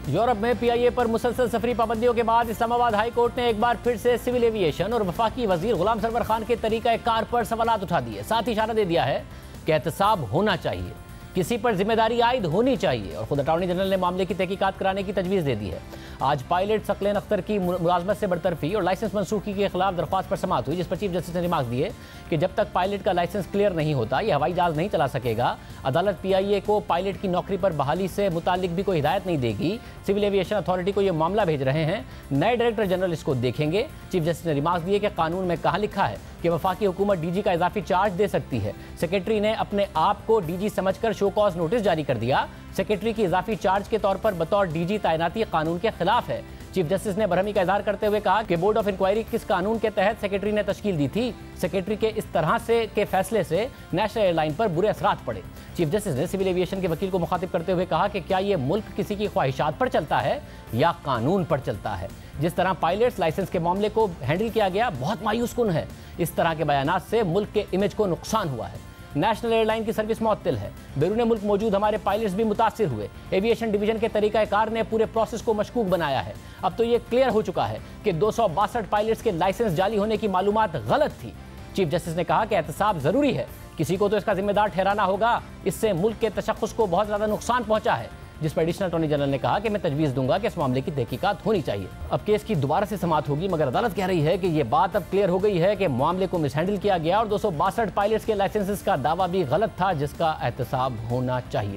Europe में PIA पर मुसलसल सफरी पाबंदियों के बाद इस्लामाबाद हाई कोर्ट ने एक बार फिर से सिविल एविएशन और वफाकी वजीर गुलाम सरवर खान के तरीका कार पर सवालात उठा दिए। साथ ही इशारा दे दिया है कि एहतसाब होना चाहिए, किसी पर जिम्मेदारी आयद होनी चाहिए और खुद अटॉर्नी जनरल ने मामले की तहकीकात कराने की तजवीज़ दे दी है। आज पायलट सकलेन अख्तर की मुलाजमत से बरतरफी और लाइसेंस मनसूखी के खिलाफ दरख्वास्त पर समाअत हुई, जिस पर चीफ जस्टिस ने रिमार्क दिए कि जब तक पायलट का लाइसेंस क्लियर नहीं होता यह हवाई जहाज नहीं चला सकेगा। अदालत पीआईए को पायलट की नौकरी पर बहाली से मुतालिक भी कोई हिदायत नहीं देगी। सिविल एविएशन अथॉरिटी को यह मामला भेज रहे हैं, नए डायरेक्टर जनरल इसको देखेंगे। चीफ जस्टिस ने रिमार्क दिए कि कानून में कहाँ लिखा है कि वफाकी हुकूमत डीजी का इजाफी चार्ज दे सकती है। सेक्रेटरी ने अपने आप को डीजी समझकर शो कॉज नोटिस जारी कर दिया। सेक्रेटरी की इजाफी चार्ज के तौर पर बतौर डीजी तैनाती कानून के खिलाफ है। चीफ जस्टिस ने बरहमी का इजहार करते हुए कहा कि बोर्ड ऑफ इंक्वायरी किस कानून के तहत सेक्रेटरी ने तश्कील दी थी। सेक्रेटरी के इस तरह से के फैसले से नेशनल एयरलाइन पर बुरे असरात पड़े। चीफ जस्टिस ने सिविल एविएशन के वकील को मुखातिब करते हुए कहा कि क्या ये मुल्क किसी की ख्वाहिशात पर चलता है या कानून पर चलता है। जिस तरह पायलट्स लाइसेंस के मामले को हैंडल किया गया बहुत मायूस कुन है। इस तरह के बयानात से मुल्क के इमेज को नुकसान हुआ है। नेशनल एयरलाइन की सर्विस मुअत्तल है। बैरून मुल्क मौजूद हमारे पायलट्स भी मुतासिर हुए। एविएशन डिवीजन के तरीक़ाकार ने पूरे प्रोसेस को मशकूक बनाया है। अब तो ये क्लियर हो चुका है कि 262 पायलट्स के लाइसेंस जाली होने की मालूमात गलत थी। चीफ जस्टिस ने कहा कि एहतसाब जरूरी है, किसी को तो इसका जिम्मेदार ठहराना होगा। इससे मुल्क के तशख्खुस को बहुत ज़्यादा नुकसान पहुंचा है। जिस पर एडिशनल अटॉर्नी जनरल ने कहा कि मैं तजवीज़ दूंगा कि इस मामले की तहकीकात होनी चाहिए। अब केस की दोबारा से समाअत होगी, मगर अदालत कह रही है कि यह बात अब क्लियर हो गई है कि मामले को मिसहैंडल किया गया और 262 पायलट्स के लाइसेंसेस का दावा भी गलत था, जिसका एहतसाब होना चाहिए।